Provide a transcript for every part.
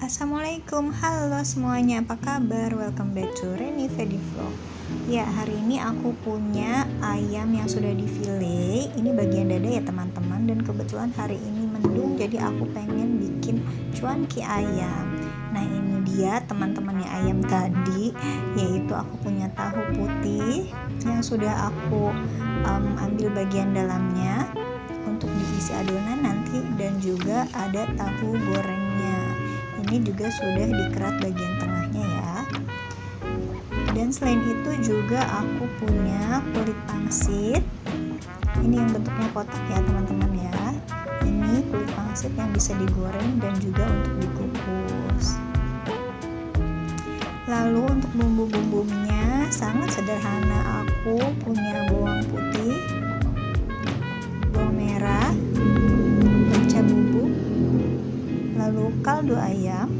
Assalamualaikum, halo semuanya, apa kabar? Welcome back to Reni Vedi Vlog. Ya, hari ini aku punya ayam yang sudah difile. Ini bagian dada ya teman-teman. Dan kebetulan hari ini mendung, jadi aku pengen bikin cuanki ayam. Nah, ini dia teman-temannya ayam tadi, yaitu aku punya tahu putih yang sudah aku ambil bagian dalamnya untuk diisi adonan nanti, dan juga ada tahu gorengnya. Ini juga sudah dikerat bagian tengahnya ya. Dan selain itu juga aku punya kulit pangsit. Ini yang bentuknya kotak ya teman-teman ya. Ini kulit pangsit yang bisa digoreng dan juga untuk dikukus. Lalu untuk bumbu-bumbunya sangat sederhana. Aku punya bawang putih, bawang merah, merica bubuk, lalu kaldu ayam.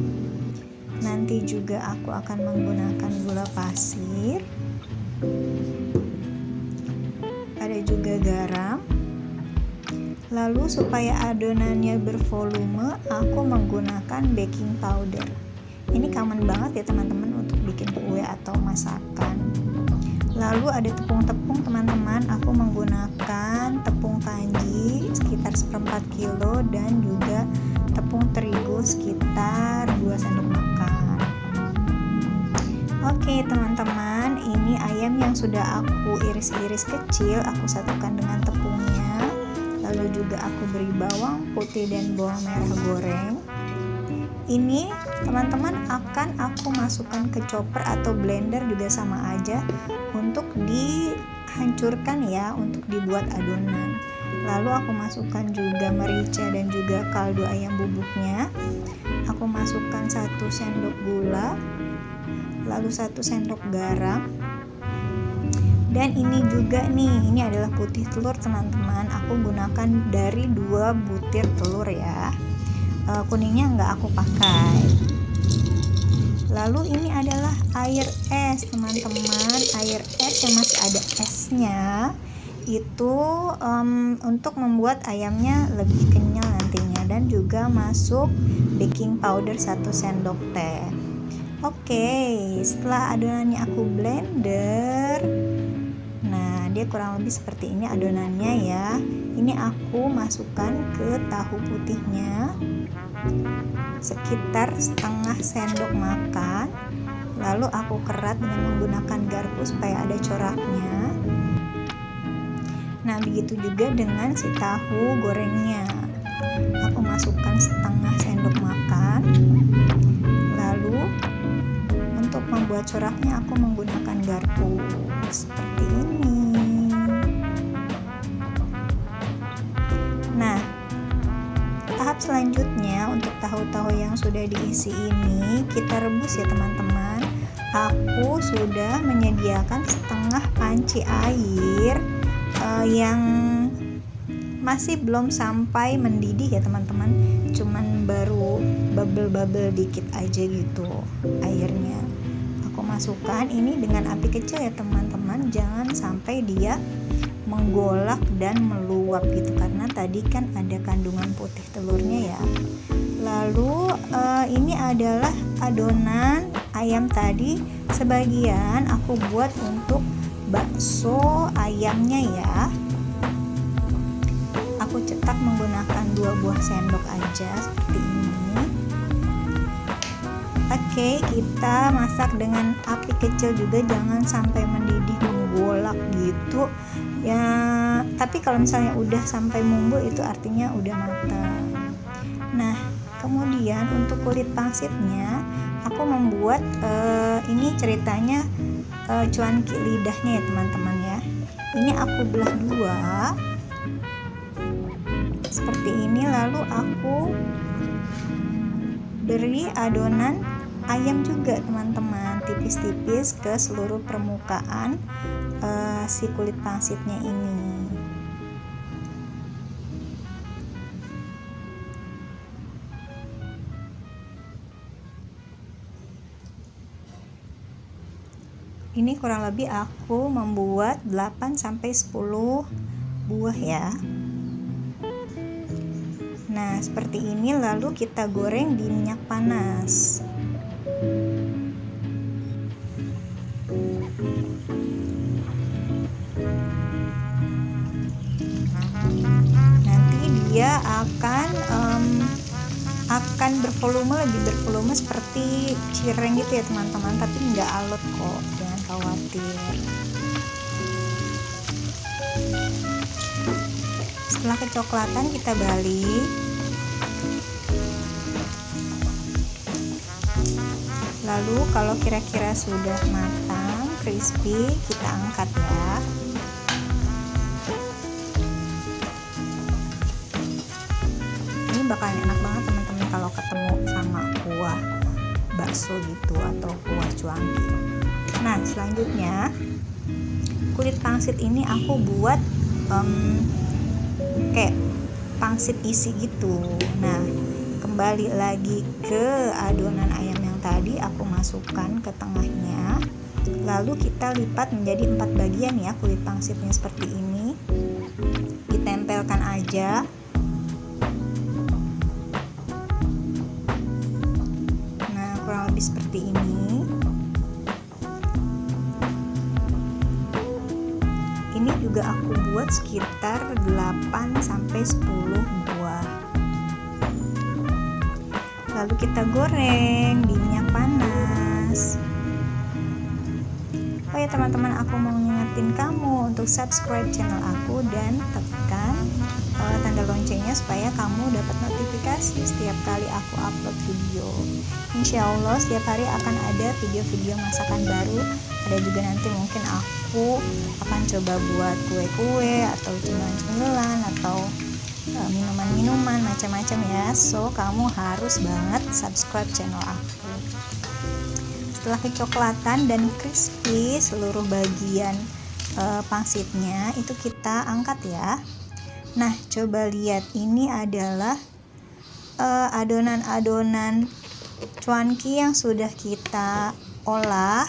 Nanti juga aku akan menggunakan gula pasir, ada juga garam. Lalu supaya adonannya bervolume, aku menggunakan baking powder. Ini common banget ya teman-teman untuk bikin kue atau masakan. Lalu ada tepung-tepung teman-teman, aku menggunakan tepung kanji sekitar 1/4 kilo dan juga tepung terigu sekitar 2 sendok makan. Oke teman-teman, ini ayam yang sudah aku iris-iris kecil, aku satukan dengan tepungnya. Lalu juga aku beri bawang putih dan bawang merah goreng. Ini teman-teman akan aku masukkan ke chopper atau blender, juga sama aja untuk dihancurkan ya, untuk dibuat adonan. Lalu aku masukkan juga merica dan juga kaldu ayam bubuknya. Aku masukkan 1 sendok gula, lalu 1 sendok garam. Dan ini juga nih, ini adalah putih telur teman-teman. Aku gunakan dari 2 butir telur ya. Kuningnya nggak aku pakai. Lalu ini adalah air es teman-teman, air es yang masih ada esnya. Itu untuk membuat ayamnya lebih kenyal nantinya. Dan juga masuk baking powder 1 sendok teh. Oke, setelah adonannya aku blender, nah dia kurang lebih seperti ini adonannya ya. Ini aku masukkan ke tahu putihnya sekitar 1/2 sendok makan. Lalu aku kerat dengan menggunakan garpu supaya ada coraknya. Nah begitu juga dengan si tahu gorengnya. Aku masukkan 1/2 sendok makan. Lalu untuk membuat coraknya aku menggunakan garpu seperti ini. Nah, tahap selanjutnya untuk tahu-tahu yang sudah diisi ini kita rebus ya teman-teman. Aku sudah menyediakan 1/2 panci air yang masih belum sampai mendidih ya teman-teman, cuman baru bubble-bubble dikit aja gitu airnya. Aku masukkan ini dengan api kecil ya teman-teman, jangan sampai dia menggolak dan meluap gitu, karena tadi kan ada kandungan putih telurnya ya. Lalu ini adalah adonan ayam tadi, sebagian aku buat untuk bakso ayamnya ya. Aku cetak menggunakan 2 buah sendok aja seperti ini. Oke, kita masak dengan api kecil juga, jangan sampai mendidih menggolak gitu ya. Tapi kalau misalnya udah sampai mumbul itu artinya udah matang. Nah kemudian untuk kulit pangsitnya aku membuat ini ceritanya cuanki lidahnya ya teman-teman ya. Ini aku belah 2 seperti ini. Lalu aku beri adonan ayam juga teman-teman, tipis-tipis ke seluruh permukaan si kulit pangsitnya ini. Ini kurang lebih aku membuat 8-10 buah ya. Nah, seperti ini lalu kita goreng di minyak panas. Nanti dia akan bervolume, lebih bervolume seperti cireng gitu ya teman-teman, tapi nggak alot kok, jangan khawatir. Setelah kecoklatan kita balik. Lalu kalau kira-kira sudah matang, crispy, kita angkat ya. Ini bakalan enak banget teman-teman kalau ketemu sama kuah bakso gitu atau kuah cuanki. Nah, selanjutnya kulit pangsit ini aku buat kayak pangsit isi gitu. Nah, kembali lagi ke adonan ayam yang tadi aku masukkan ke tengahnya. Lalu kita lipat menjadi 4 bagian ya kulit pangsitnya, seperti ini. Ditempelkan aja. Nah, kurang lebih seperti ini. Ini juga aku buat sekitar 8-10 buah. Lalu kita goreng di minyak panas. Oh ya teman-teman, aku mau ngingetin kamu untuk subscribe channel aku dan tekan tanda loncengnya supaya kamu dapat notifikasi setiap kali aku upload video. Insya Allah setiap hari akan ada video-video masakan baru. Ada juga nanti mungkin aku akan coba buat kue-kue atau cemilan-cemilan atau minuman-minuman macam-macam ya. So kamu harus banget subscribe channel aku. Setelah kecoklatan dan crispy seluruh bagian pangsitnya itu kita angkat ya. Nah, coba lihat, ini adalah adonan-adonan cuanki yang sudah kita olah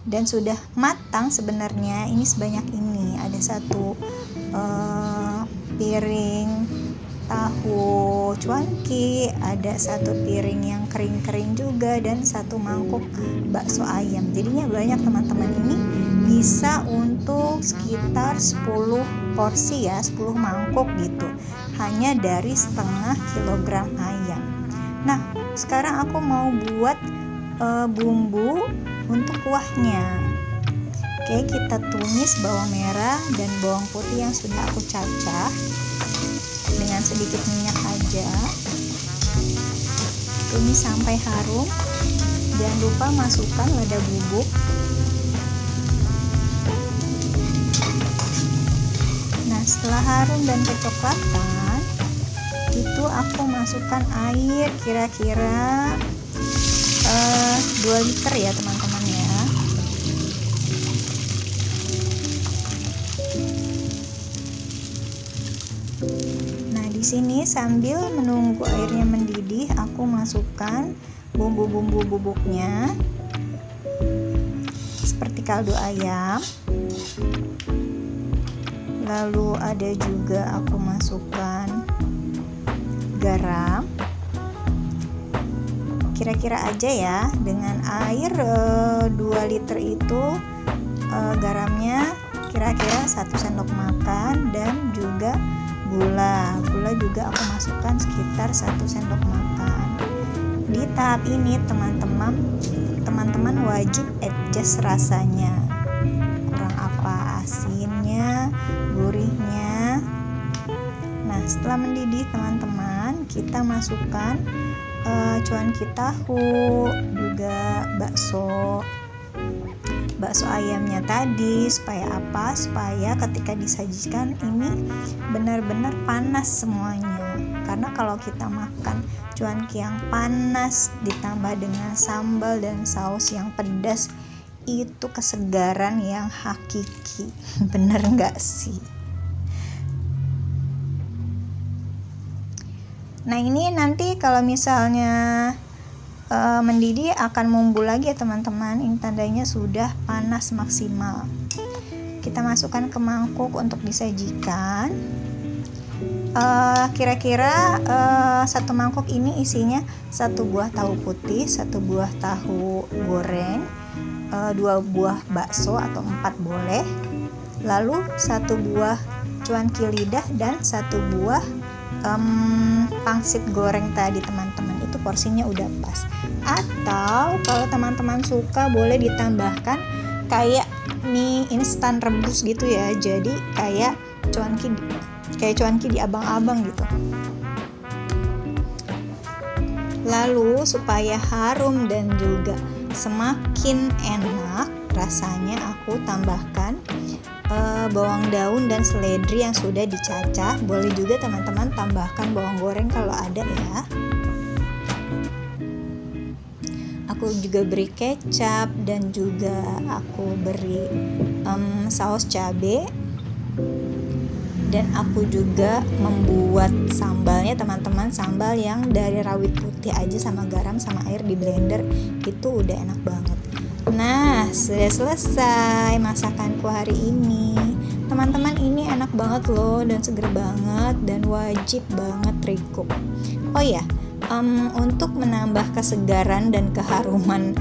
dan sudah matang sebenarnya. Ini sebanyak ini, ada 1 piring tahu cuanki, ada 1 piring yang kering-kering juga, dan 1 mangkuk bakso ayam. Jadinya banyak teman-teman, ini bisa untuk sekitar 10 porsi ya, 10 mangkuk gitu, hanya dari setengah kilogram ayam. Nah, sekarang aku mau buat bumbu untuk kuahnya. Oke, kita tumis bawang merah dan bawang putih yang sudah aku cacah dengan sedikit minyak aja. Tumis sampai harum. Jangan lupa masukkan lada bubuk. Nah, setelah harum dan kecoklatan, itu aku masukkan air kira-kira 2 liter ya teman-teman ya. Nah, di sini sambil menunggu airnya mendidih, aku masukkan bumbu-bumbu bubuknya seperti kaldu ayam. Lalu ada juga aku masukkan garam. Kira-kira aja ya, dengan air 2 liter itu garamnya kira-kira 1 sendok makan, dan juga gula juga aku masukkan sekitar 1 sendok makan. Di tahap ini teman-teman wajib adjust rasanya, kurang apa, asinnya, gurihnya. Nah, setelah mendidih teman-teman, kita masukkan cuanki tahu, juga bakso ayamnya tadi. Supaya apa? Supaya ketika disajikan ini benar-benar panas semuanya. Karena kalau kita makan cuanki yang panas ditambah dengan sambal dan saus yang pedas, itu kesegaran yang hakiki. Bener nggak sih? Nah, ini nanti kalau misalnya mendidih akan mumbul lagi ya teman-teman. Ini tandanya sudah panas maksimal. Kita masukkan ke mangkuk untuk disajikan. Kira-kira satu mangkok ini isinya satu buah tahu putih, satu buah tahu goreng, dua buah bakso atau 4 boleh, lalu satu buah cuanki lidah dan satu buah pangsit goreng tadi teman-teman. Itu porsinya udah pas. Atau kalau teman-teman suka boleh ditambahkan kayak mie instan rebus gitu ya, jadi kayak cuanki di abang-abang gitu. Lalu supaya harum dan juga semakin enak rasanya, aku tambahkan bawang daun dan seledri yang sudah dicacah. Boleh juga teman-teman tambahkan bawang goreng kalau ada ya. Aku juga beri kecap dan juga aku beri saus cabai. Dan aku juga membuat sambalnya teman-teman, sambal yang dari rawit putih aja sama garam sama air di blender, itu udah enak banget. Nah, sudah selesai masakanku hari ini teman-teman. Ini enak banget loh dan seger banget dan wajib banget recook. Oh ya, untuk menambah kesegaran dan keharuman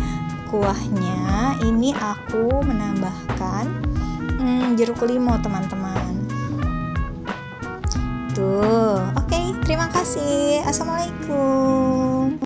kuahnya, ini aku menambahkan jeruk limau teman-teman. Tuh, oke, terima kasih. Assalamualaikum.